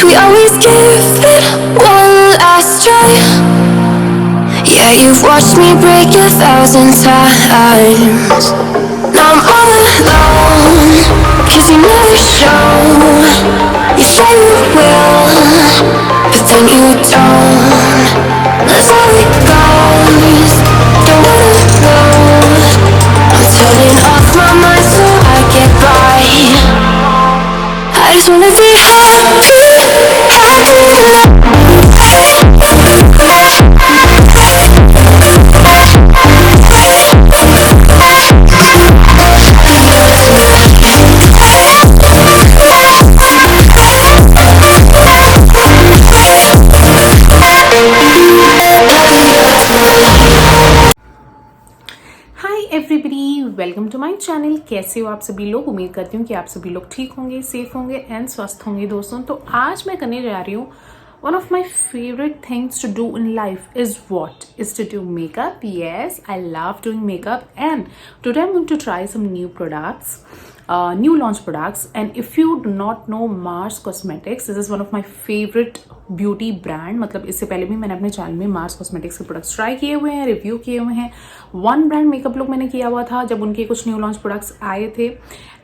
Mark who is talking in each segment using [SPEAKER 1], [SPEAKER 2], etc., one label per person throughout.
[SPEAKER 1] we always give it one last try? Yeah, you've watched me break 1,000 times. Now I'm all alone, 'cause you never show. You say you will, but then you don't. That's how it goes, don't wanna know. I'm turning off my mind so I get by. I just wanna be happy,
[SPEAKER 2] hi everybody, welcome to my channel. कैसे हो आप सभी लोग? उम्मीद करती हूँ कि आप सभी लोग ठीक होंगे, सेफ होंगे एंड स्वस्थ होंगे। दोस्तों, तो आज मैं करने जा रही हूँ one of my favorite things to do in life is what? Is to do makeup. Yes, I love doing makeup, and today I'm going to try some new products, new launch products. And if you do not know Mars Cosmetics, this is one of my favorite beauty brand. मतलब इससे पहले भी मैंने अपने channel में Mars cosmetics के products try किए हुए हैं, रिव्यू किए हुए हैं। वन ब्रांड मेकअप लुक मैंने किया हुआ था जब उनके कुछ न्यू लॉन्च प्रोडक्ट्स आए थे,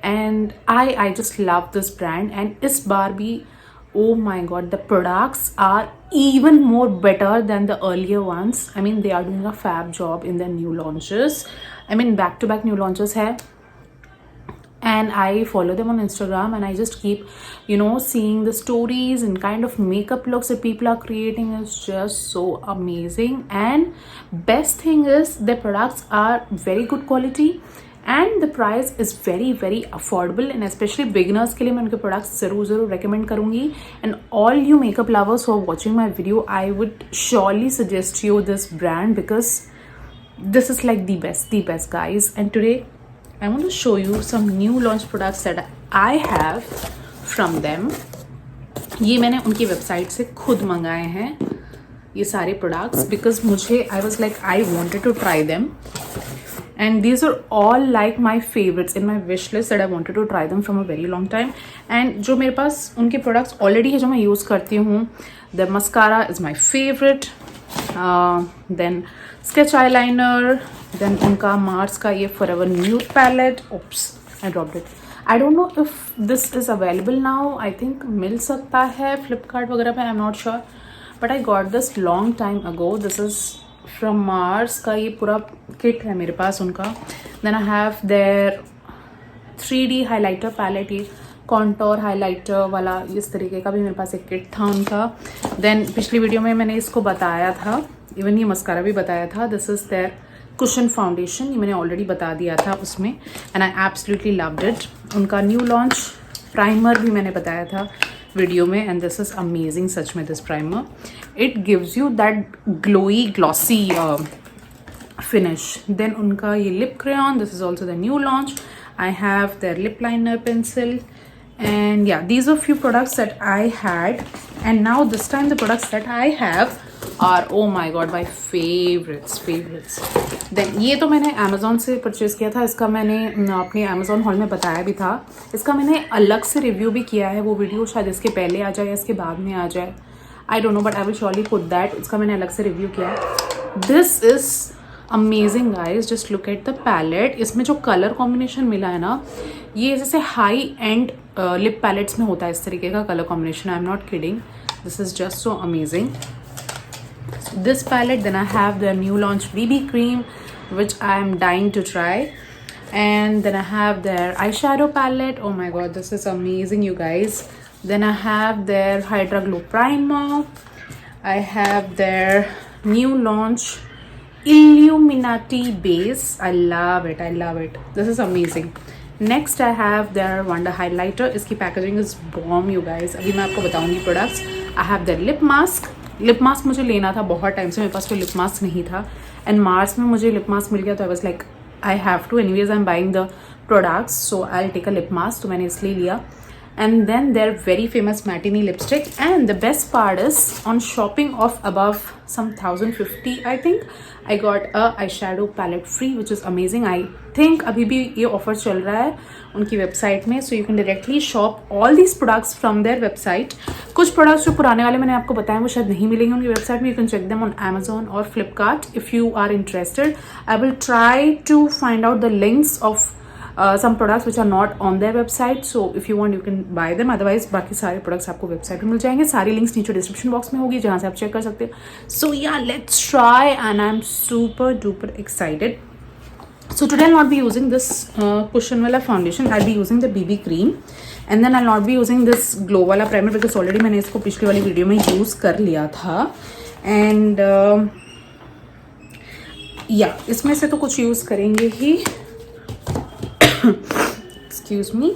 [SPEAKER 2] and I just love this brand. And इस बार भी oh my god, the products are even more better than the earlier ones. I mean, they are doing a fab job in their new launches. I mean, back to back new launches hai, and I follow them on Instagram, and I just keep, seeing the stories and kind of makeup looks that people are creating is just so amazing. And best thing is the products are very good quality and the price is very very affordable, and especially beginners के लिए मैं उनके products ज़रूर recommend करूँगी. And all you makeup lovers who are watching my video, I would surely suggest you this brand because this is like the best guys. And today I want to show you some new launch products that I have from them. ये मैंने उनकी website से खुद मंगाए हैं ये सारे products, because मुझे I was like I wanted to try them. And these are all like my favorites in my wish list that I wanted to try them from a very long time. And जो मेरे पास उनके products already है जो मैं use करती हूँ, the mascara is my favorite, then sketch eyeliner, then उनका Mars का ये Forever Nude palette. Oops, I dropped it. I don't know if this is available now. I think मिल सकता है Flipkart वगैरह पे, I'm not sure. But I got this long time ago. This is from Mars का ये पूरा kit है मेरे पास उनका. Then I have their 3D highlighter palette, ये कॉन्टोर हाइलाइटर वाला इस तरीके का भी मेरे पास एक किट था उनका. देन पिछली वीडियो में मैंने इसको बताया था, इवन ये मस्कारा भी बताया था. This is their cushion foundation, ये मैंने ऑलरेडी बता दिया था उसमें, and I absolutely loved it. उनका न्यू लॉन्च प्राइमर भी मैंने बताया था वीडियो में, एंड दिस इज अमेजिंग. सच में this primer, it gives you that glowy glossy finish. Then उनका ये lip crayon, this is also the new launch. I have their lip liner pencil, and yeah, these are few products that I had, and now this time the products that I have are, oh my god, my favorites. Then ये तो मैंने Amazon से purchase किया था. इसका मैंने अपने Amazon hall में बताया भी था. इसका मैंने अलग से रिव्यू भी किया है, वो वीडियो शायद इसके पहले आ जाए या इसके बाद में आ जाए, I don't know, but I will surely put that. इसका मैंने अलग से रिव्यू किया है. This is amazing guys, just look at the palette. इसमें जो कलर कॉम्बिनेशन मिला है ना, ये जैसे हाई एंड लिप पैलेट्स में होता है इस तरीके का colour combination. I am not kidding, this is just so amazing. This palette, then I have the new launch BB cream which I am dying to try, and then I have their eyeshadow palette. Oh my god, this is amazing, you guys. Then I have their Hydra Glow primer. I have their new launch Illuminati base. I love it. This is amazing. Next I have their Wonder highlighter. इसकी packaging is bomb, you guys. अभी मैं आपको बताऊंगी products. I have their lip mask मुझे लेना था बहुत time से, मेरे पास कोई लिप मास्क नहीं था, एंड मार्स में मुझे लिप मास्क मिल गया, तो I was like I have to, anyways I am buying the products, so I will take a lip mask, तो मैंने इसलिए लिया. and then their very famous matinee lipstick. And the best part is, on shopping of above some 1050 I think, I got a eyeshadow palette free, which is amazing. I think अभी भी ये offer चल रहा है उनकी website में, so you can directly shop all these products from their website. कुछ products जो पुराने वाले मैंने आपको बताया वो शायद नहीं मिलेंगे उनकी वेबसाइट में. You can check them on Amazon or Flipkart if you are interested. I will try to find out the links of some products which are not on their website, so if you want you can buy them. Otherwise बाकी सारे products आपको website में मिल जाएंगे. सारी links नीचे description box में होगी जहाँ से आप चेक कर सकते हो. So yeah, let's try and I'm super duper excited. So today I'll not be using this cushion wala foundation. I'll be using the BB cream and then I'll not be using this glow wala primer because already मैंने इसको पिछली वाली video में use कर लिया था. And yeah, इसमें से तो कुछ यूज़ करेंगे ही. Excuse me.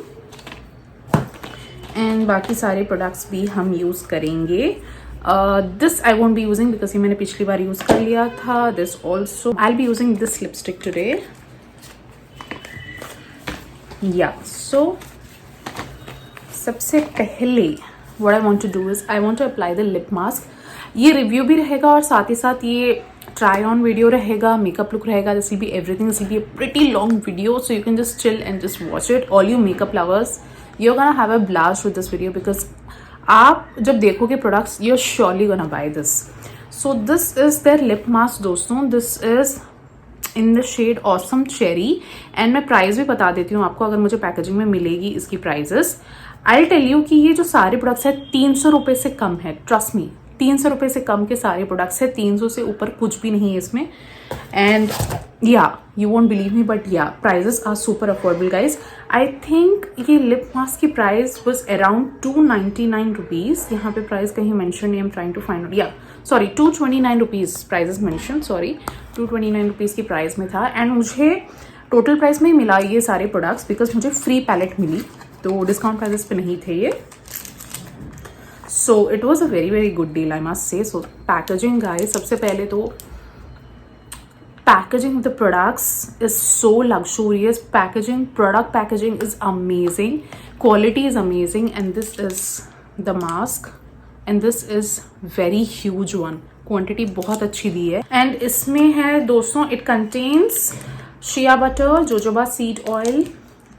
[SPEAKER 2] एंड बाकी सारे प्रोडक्ट्स भी हम यूज़ करेंगे. This I won't be using because ये मैंने पिछली बार यूज़ कर लिया था. This also I be using this lipstick today. Yeah so सबसे पहले what I want to do is I want to apply the lip mask. ये रिव्यू भी रहेगा और साथ ही साथ ये ट्राई ऑन वीडियो रहेगा, मेकअप लुक रहेगा. This will be everything. This will be a pretty long video, so you can just chill and just watch it. All you makeup lovers, you are gonna have a blast with this video because आप जब देखोगे products you are surely gonna buy this. So this is their lip mask दोस्तों. This is in the shade awesome cherry. And मैं price भी बता देती हूँ आपको अगर मुझे पैकेजिंग में मिलेगी इसकी प्राइजेस. आई टेल यू कि ये जो सारे प्रोडक्ट्स है 300 रुपये से कम है. ट्रस्ट मी, 300 रुपये से कम के सारे प्रोडक्ट्स है. 300 से ऊपर कुछ भी नहीं है इसमें. And yeah you won't believe me but yeah prices are super affordable guys. I think ये लिप मास्क की प्राइस वॉज अराउंड 299 रुपीज़. यहाँ पे प्राइस कहीं मेंशन नहीं. I am trying to find out. Yeah sorry 229 rupees prices mention. Sorry 229 rupees की price में था. And मुझे टोटल प्राइस में ही मिला ये सारे प्रोडक्ट्स बिकॉज मुझे फ्री पैलेट मिली, तो डिस्काउंट प्राइजेस पे नहीं थे ये. So it was a very very good deal I must say. So packaging guys, सबसे पहले तो packaging of the products is so luxurious. Product packaging is amazing, quality is amazing, and this is the mask and this is very huge one. Quantity बहुत अच्छी दी है. And इसमें है दोस्तों, it contains shea butter, jojoba seed oil,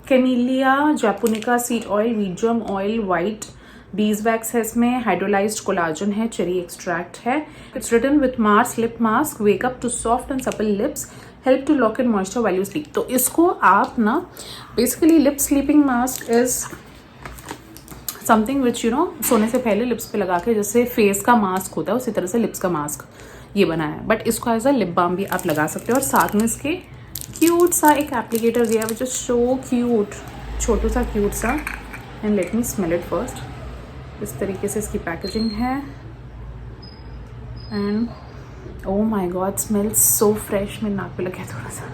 [SPEAKER 2] camellia japonica seed oil, wheat germ oil, white beeswax है इसमें, hydrolyzed collagen है, cherry extract है. It's written with Mars lip mask, wake up to soft and supple lips, help to lock in moisture while you sleep. तो इसको आप ना basically lip sleeping mask is something which you know सोने से पहले lips पे लगा के जैसे फेस का मास्क होता है उसी तरह से लिप्स का मास्क ये बना है. बट इसको एज अ लिप बाम भी आप लगा सकते हो. और साथ में इसके क्यूट सा एक एप्लीकेटर दिया विच इज सो क्यूट, छोटू सा क्यूट सा. And let me smell it first. इस तरीके से इसकी पैकेजिंग है. And oh my God, smells so fresh. मेरे नाक पे लगे थोड़ा सा.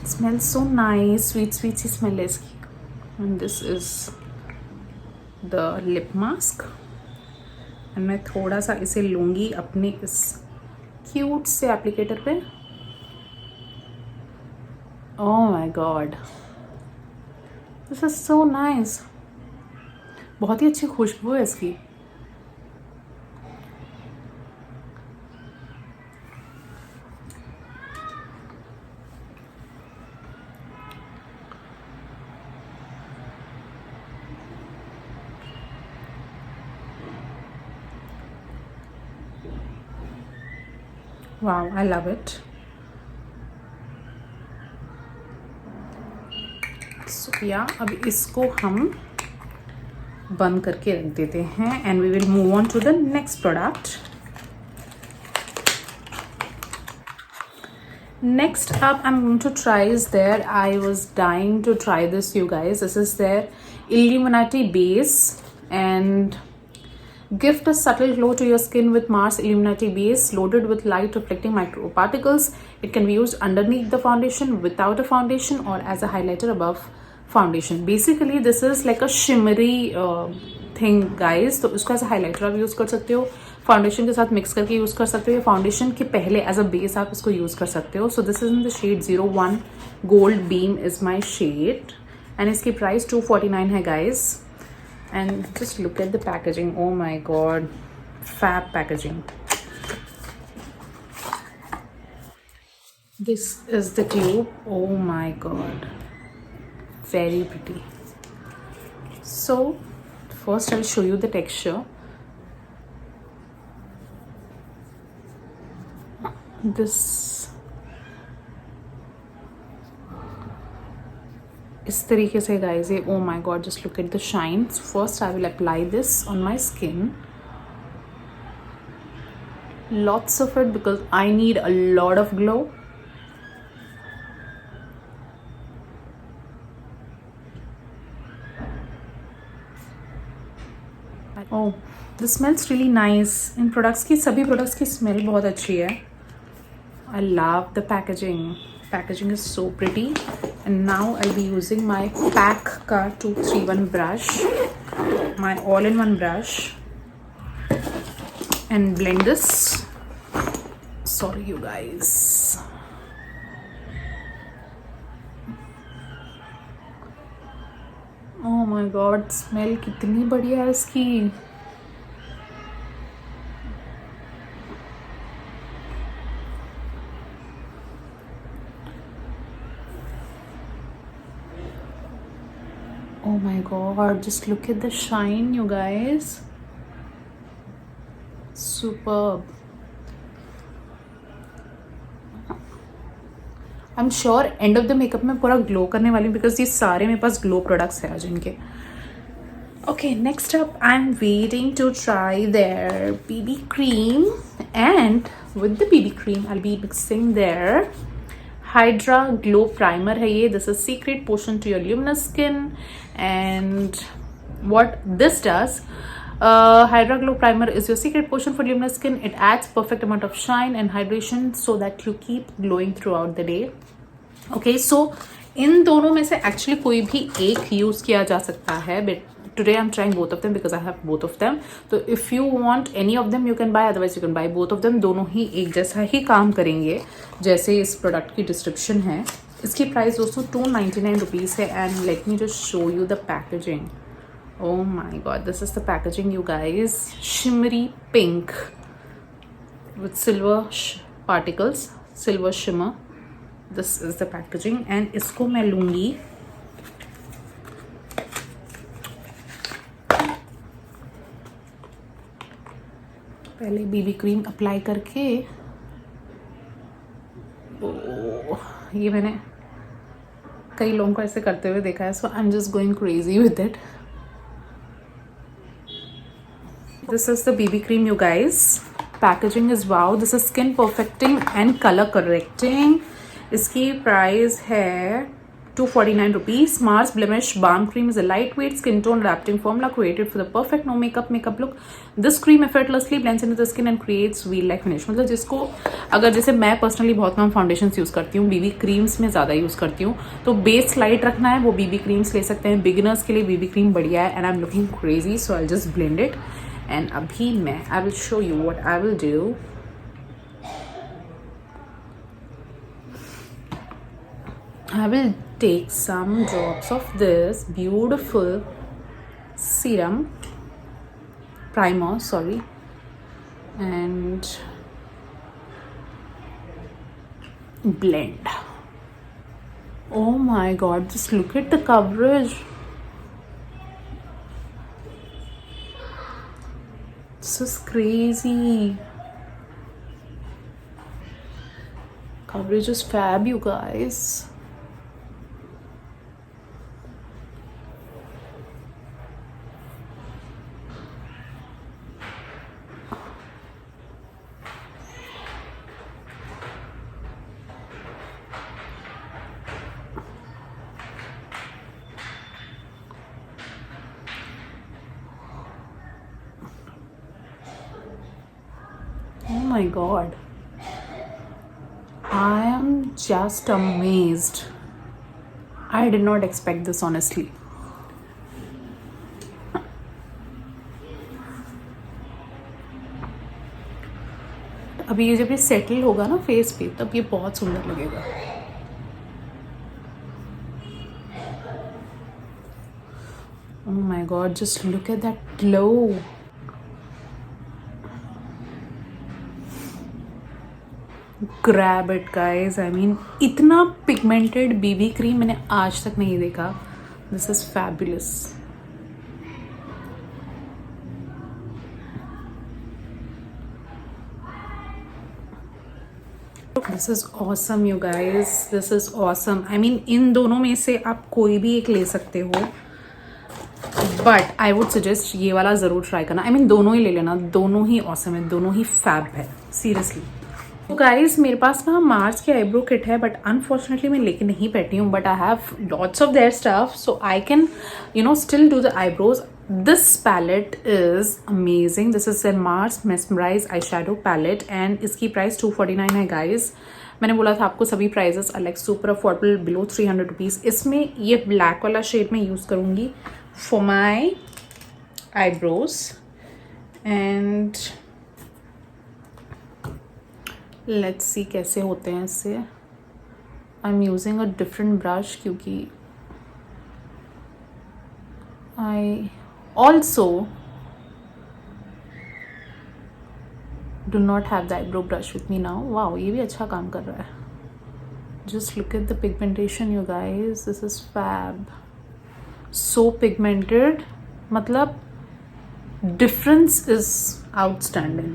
[SPEAKER 2] Smells so nice, sweet sweet सी स्मेल है इसकी. And this is the lip mask. And मैं थोड़ा सा इसे लूँगी अपने इस क्यूट से एप्लीकेटर पे. Oh my God, this is so nice. बहुत ही अच्छी खुशबू है इसकी. Wow, I love it. So yeah अब इसको हम बंद करके रख देते हैं. And we will move on to the next product. Next up I'm going to try is their, I was dying to try this you guys. This is their Illuminati base and gift a subtle glow to your skin with Mars Illuminati base loaded with light reflecting microparticles. It can be used underneath the foundation, without a foundation, or as a highlighter above foundation. Basically this is like a shimmery thing guys. तो इसको ऐसा highlighter आप use कर सकते हो, foundation के साथ mix करके यूज़ कर सकते हो, या फाउंडेशन के पहले एज अ बेस आप इसको यूज़ कर सकते हो. So this is in the shade 01 gold beam is my shade. And इसकी प्राइस 249 है guys. And just look at the packaging. Oh my god, fab packaging. This is the tube. Oh my god, very pretty. So first I'll show you the texture. This इस तरीके से guys, ये oh my god, just look at the shine. So first I will apply this on my skin, lots of it, because I need a lot of glow. Oh, this smells really nice. In products की, सभी products की smell बहुत अच्छी है. I love the packaging. Packaging is so pretty. And now I'll be using my PAC ka 231 brush, my all-in-one brush, and blend this. Sorry you guys. Oh my god, smell कितनी बढ़िया है इसकी. Oh my god, just look at the shine, you guys. Superb. I'm sure end of the makeup में पूरा glow करने वाली हूँ, because ये सारे मेरे पास glow products हैं आज इनके. Okay, next up I'm waiting to try their BB cream, and with the BB cream I'll be mixing their Hydra Glow Primer है ये. This is secret potion to your luminous skin. And what this does, Hydra Glow Primer is your secret potion for luminous skin. It adds perfect amount of shine and hydration so that you keep glowing throughout the day. Okay, so इन दोनों में से actually कोई भी एक use किया जा सकता है, but today I'm trying both of them because I have both of them. So if you want any of them you can buy, otherwise you can buy both of them. दोनों ही एक जैसा ही काम करेंगे जैसे इस प्रोडक्ट की description है. इसकी प्राइस दोस्तों 299 रुपीज़ है. And let me just show you the packaging. Oh my god, this is the packaging, you guys. Shimmery pink with silver particles, silver shimmer. This is the packaging. And इसको मैं लूँगी पहले BB cream apply करके. ये मैंने कई लोगों को ऐसे करते हुए देखा है, so I am just going crazy with it. This is the BB cream, you guys. Packaging is wow. This is skin perfecting and colour correcting. इसकी प्राइस है 249 rupees. Mars Blemish Balm Cream is a lightweight skin tone adapting formula created for the perfect no makeup look. This cream effortlessly blends into the skin and creates wheel-like finish. मतलब जिसको, अगर जैसे मैं personally बहुत कम foundations use करती हूँ, बीबी creams में ज़्यादा यूज़ करती हूँ, तो बेस लाइट रखना है वो बीबी क्रीम्स ले सकते हैं. बिगिनर्स के लिए बीबी क्रीम बढ़िया है. And I am looking crazy, so I just blend it. And अभी मैं I will show you what I will do. I will take some drops of this beautiful serum primer, sorry, and blend. Oh my god, just look at the coverage. This is crazy. Coverage is fab, you guys. Oh my god, I am just amazed. I did not expect this, honestly. अभी ये जब ये settle होगा ना face पे, तब ये बहुत सुंदर लगेगा. Oh my my god, just look at that glow. Grab it guys. I mean, इतना pigmented BB cream मैंने आज तक नहीं देखा. This is fabulous. This is awesome you guys. This is awesome. I mean, इन दोनों में से आप कोई भी एक ले सकते हो. बट आई वुड सजेस्ट ये वाला ज़रूर ट्राई करना. आई मीन दोनों ही ले लेना. दोनों ही ऑसम है. दोनों ही फैब है. सीरियसली. तो गाइज मेरे पास ना मार्स की आईब्रो किट है बट अनफॉर्चुनेटली मैं लेके नहीं बैठी हूँ. But I have lots of their stuff so I can still do the eyebrows. This palette is amazing. This is an Mars mesmerize eye shadow palette and इसकी price 249 है guys. मैंने बोला था आपको सभी प्राइजेस अलग सुपर अफोर्डेबल बिलो 300 रुपीज़. इसमें ये ब्लैक वाला शेड में यूज़ करूँगी for my eyebrows and let's see कैसे होते हैं इससे. I'm using a different brush क्योंकि I also do not have the eyebrow brush with me now. wow, ये भी अच्छा काम कर रहा है. Just look at the pigmentation you guys. This is fab. So pigmented. मतलब difference is outstanding.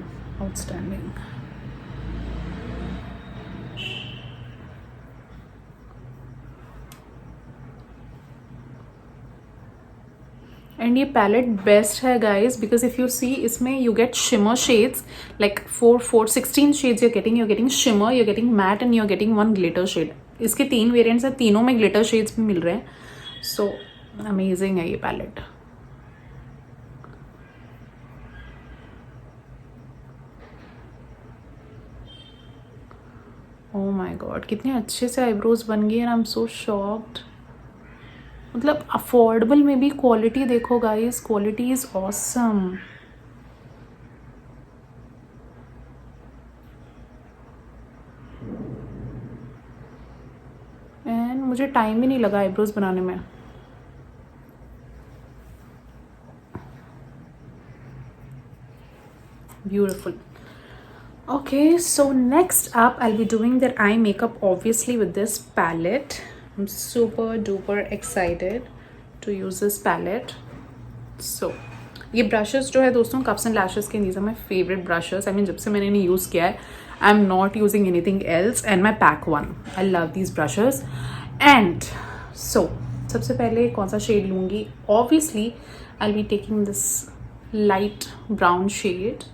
[SPEAKER 2] एंड ये पैलेट बेस्ट है guys because if you see इसमें you get shimmer shades like 16 shades you're getting shimmer, you're getting matte and you're getting one glitter shade. इसके 3 variants हैं. तीनों में glitter shades भी मिल रहे हैं. सो अमेजिंग है ये पैलेट. ओह माय गॉड कितने अच्छे से आईब्रोज बन गए. And I am so shocked. मतलब अफोर्डेबल में भी क्वालिटी देखो guys. Quality is awesome. And मुझे टाइम भी नहीं लगा आईब्रोज बनाने में. Beautiful. Okay, so next up I'll be doing their eye makeup obviously with this palette. I'm super duper excited to use this palette. So ये brushes जो है दोस्तों Cups and Lashes के. these are my favorite brushes. I mean जब से मैंने इन्हें use किया है I'm not using anything else. and my pack one. I love these brushes. and so सबसे पहले कौन सा शेड लूँगी. obviously I'll be taking this light brown shade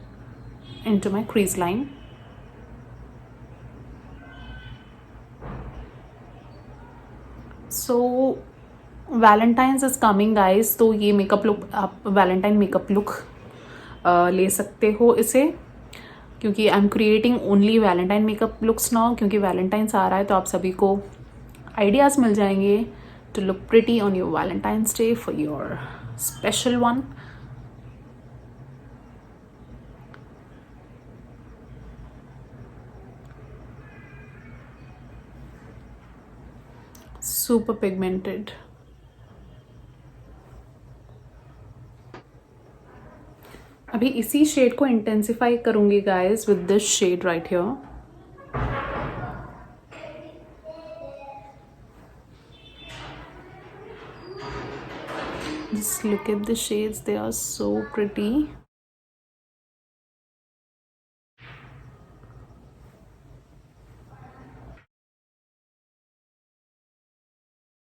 [SPEAKER 2] into my crease line. So Valentine's is coming guys. तो ये makeup look आप valentine makeup look ले सकते हो इसे क्योंकि I am creating only valentine makeup looks now. क्योंकि वैलेंटाइंस आ रहा है तो आप सभी को आइडियाज़ मिल जाएंगे to look pretty on your valentines day for your special one. super pigmented. अभी इसी शेड को इंटेंसिफाई करूंगी guys with this shade right here. Just look at the shades, they are so pretty.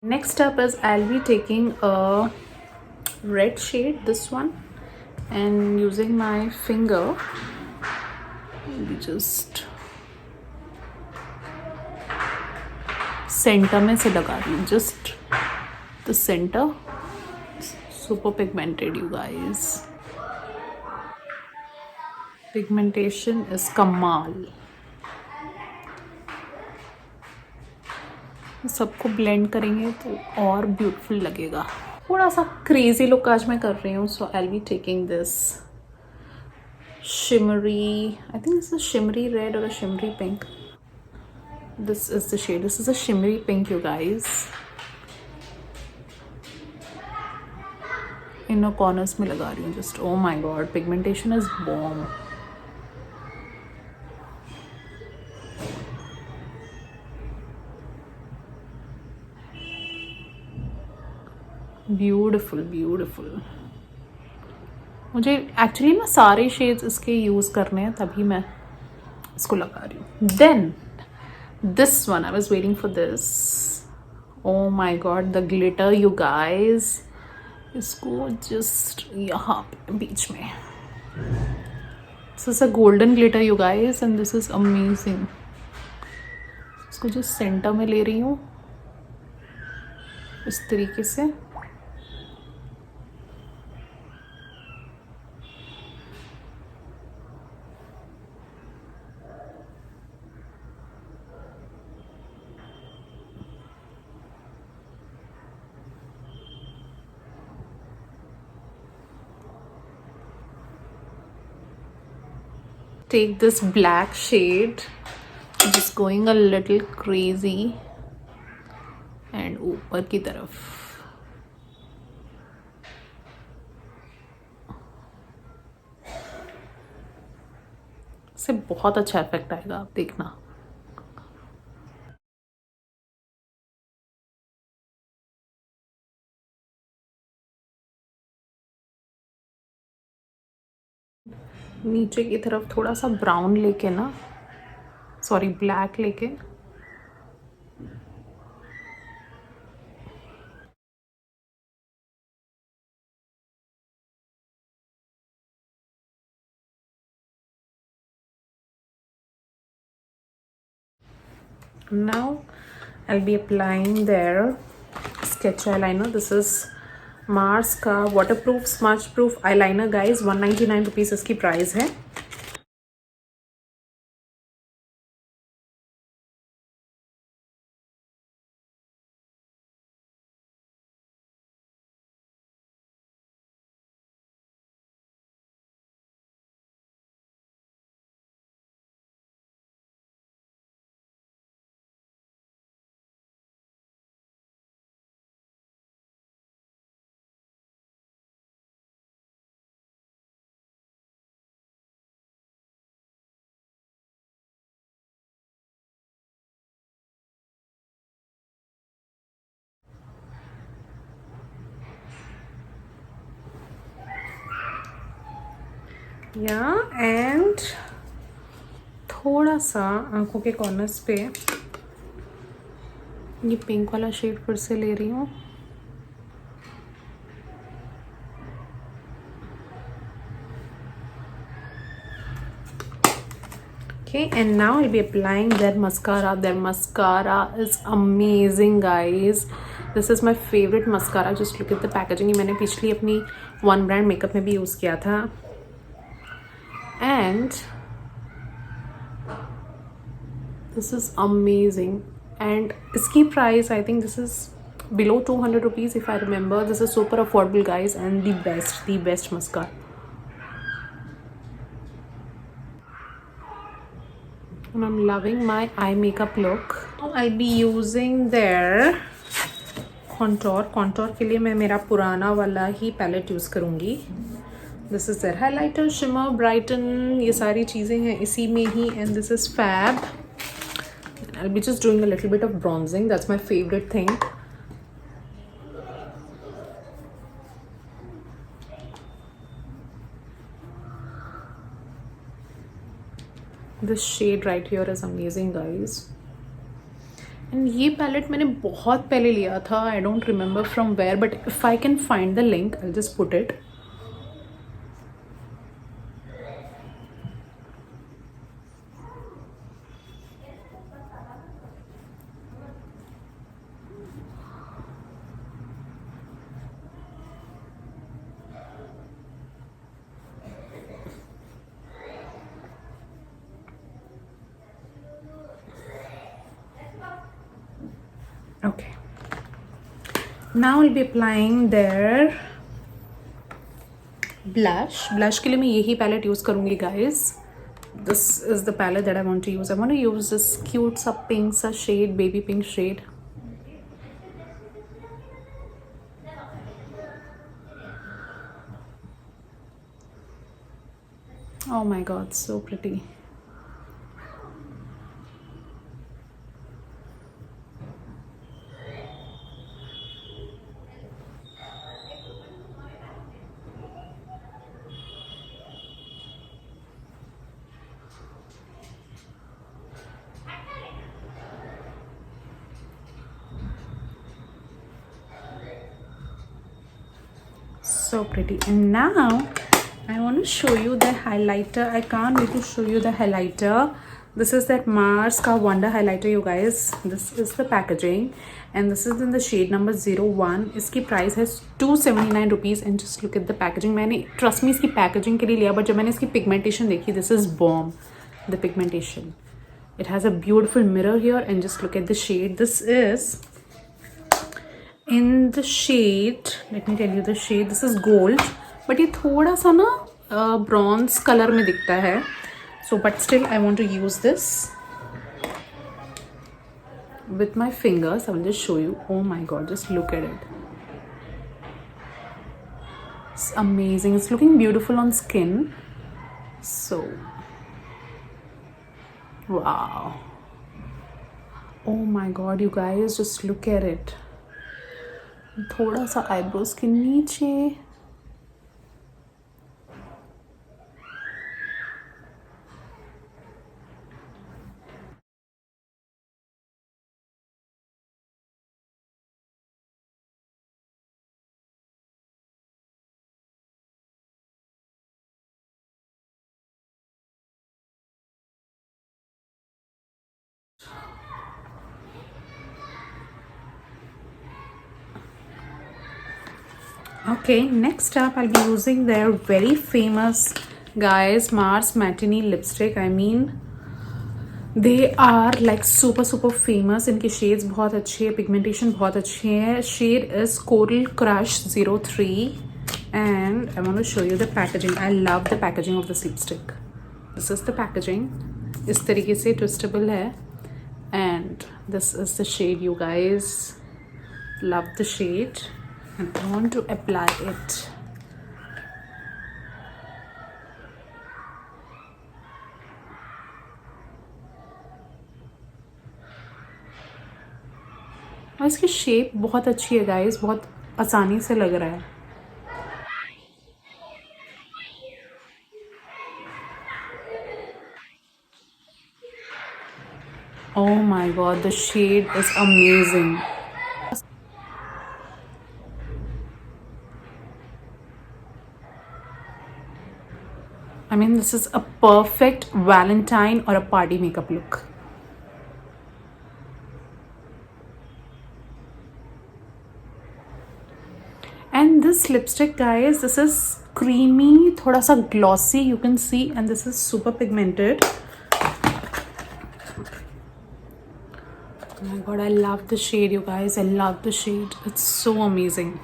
[SPEAKER 2] Next up is I'll be taking a red shade, this one, and using my finger maybe just center में से लगा रही हूँ. just the center. super pigmented you guys. pigmentation is कमाल. सबको blend करेंगे तो और ब्यूटीफुल लगेगा. थोड़ा सा क्रेजी लुक आज मैं कर रही हूँ. So I will be taking this shimmery, I think this is shimmery red और shimmery pink. This is the shade. This is a shimmery pink you guys. Inner corners में लगा रही हूँ just. Oh my God, pigmentation is bomb. Beautiful beautiful. मुझे actually ना सारे shades इसके use करने हैं, तभी मैं इसको लगा रही हूँ. Then this one, I was waiting for this. Oh my god, the glitter you guys. इसको जस्ट यहाँ पे बीच में. This is a golden glitter you guys and this is amazing. इसको जस्ट सेंटर में ले रही हूँ इस तरीके से. Take this black shade, just going a little crazy and ऊपर की तरफ. इससे बहुत अच्छा इफेक्ट आएगा, आप देखना. नीचे की तरफ थोड़ा सा ब्राउन लेके ना, सॉरी ब्लैक लेके now I'll be applying their sketch eyeliner. This is Mars का waterproof smudge proof eyeliner guys. 199 rupees इसकी प्राइस है. एंड थोड़ा सा आंखों के कॉर्नर्स पे ये पिंक वाला शेड फिर से ले रही हूँ. Okay, and now I'll be applying their mascara. Their mascara is amazing guys. This is my favorite mascara. Just look at the packaging. ये मैंने पिछली अपनी वन ब्रांड मेकअप में भी यूज़ किया था. And this is amazing. And इसकी price, I think this is below 200 rupees if I remember. This is super affordable guys and the best mascara. And I'm loving my eye makeup look. I'll be using their contour के लिए मैं मेरा पुराना वाला ही palette use करूँगी. This is their highlighter, shimmer, brighten. ये सारी चीज़ें हैं इसी में ही. And this is fab. I'll be just doing a little bit of bronzing. That's my favorite thing. This shade right here is amazing guys. And ये palette मैंने बहुत पहले लिया था. I don't remember from where, but if I can find the link, I'll just put it. Okay. Now I'll be applying their blush. Blush के लिए मैं यही palette use करूँगी guys. This is the palette that I want to use. I want to use this cute सा pink सा shade, baby pink shade. Oh my god, so pretty. So pretty. And now I want to show you the highlighter. I can't wait to show you the highlighter. This is that Mars ka Wonder highlighter, you guys. This is the packaging and this is in the shade number 01. इसकी price है 279 rupees and just look at the packaging. मैंने trust me इसकी packaging के लिए लिया, but जब मैंने इसकी pigmentation देखी, this is bomb. The pigmentation. It has a beautiful mirror here and just look at the shade. This is in the shade, let me tell you the shade, this is gold, but ये थोड़ा सा ना bronze color में दिखता है. So but still I want to use this with my fingers. I will just show you. Oh my god, just look at it. It's amazing. It's looking beautiful on skin. So wow. Oh my god, you guys, just look at it. थोड़ा सा eyebrows के नीचे. Okay, next up I'll be using their very famous, guys, Mars Matinee lipstick. I mean, they are like super famous. इनके shades बहुत अच्छे हैं, pigmentation बहुत अच्छी है. Shade is Coral Crush 03 and I want to show you the packaging. I love the packaging of this lipstick. This is the packaging. इस तरीके से twistable है and this is the shade, you guys. Love the shade. And I want to apply it. और इसकी shape बहुत अच्छी है guys, बहुत आसानी से लग रहा है. Oh my god, the shade is amazing. I mean, this is a perfect Valentine or a party makeup look. And this lipstick, guys, this is creamy, thoda sa glossy, you can see, and this is super pigmented. Oh my god, I love the shade, you guys. I love the shade. It's so amazing.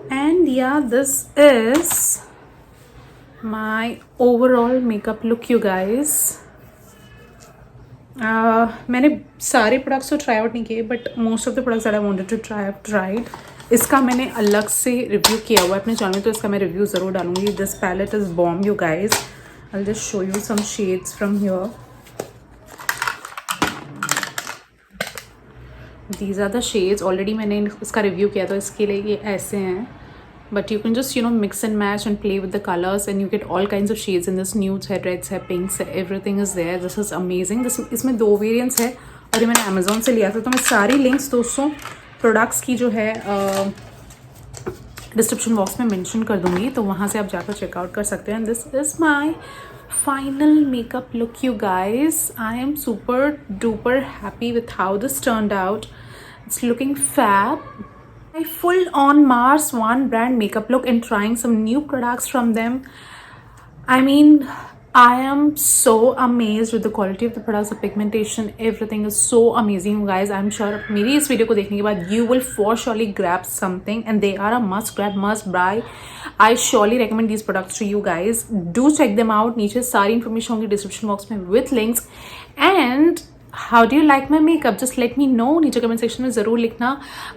[SPEAKER 2] And yeah, this is my overall makeup look, you guys. मैंने सारे products तो try out नहीं किए, but most of the products that I wanted to try out tried. इसका मैंने अलग से review किया हुआ है अपने चैनल में, तो इसका मैं रिव्यू ज़रूर डालूंगी. This palette is bomb, you guys. I will just show you some shades from here. These are the shades. Already मैंने इसका रिव्यू किया, तो इसके लिए ये ऐसे हैं. But you can just, you know, mix and match and play with the colors and you get all kinds of shades in this. Nudes है, reds है, pinks है, everything is there. This is amazing. इसमें 2 variants है और ये मैंने Amazon से लिया था. तो मैं सारी links दोस्तों प्रोडक्ट्स की जो है डिस्क्रिप्शन बॉक्स में मेंशन कर दूंगी, तो वहाँ से आप जाकर चेकआउट कर सकते हैं. This is my final makeup look, you guys. I am super duper happy with how this turned out. It's looking fab. My full on Mars One brand makeup look and trying some new products from them. I mean, I am so amazed with the quality of the products, the pigmentation, everything is so amazing, you guys. I'm sure मेरी इस video को देखने के बाद you will for surely grab something and they are a must grab, must buy. I surely recommend these products to you guys. Do check them out. नीचे सारी information होंगी description box में with links. And how do you like my makeup, just let me know, नीचे comment section में ज़रूर लिखना,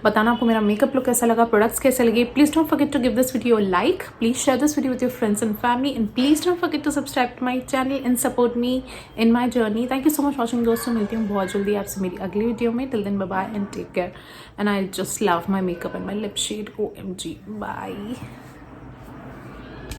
[SPEAKER 2] बताना आपको मेरा मेकअप लुक कैसा लगा, प्रोडक्ट्स कैसे लगे. Please don't forget to give this video like, please share this video with your friends and family, and please don't forget to subscribe to my channel and support me in my journey. Thank you so much watching दोस्तों, मिलती हूँ बहुत जल्दी आपसे मेरी अगली video में. Till then bye bye and take care, and I just love my makeup and my lip shade. OMG, bye.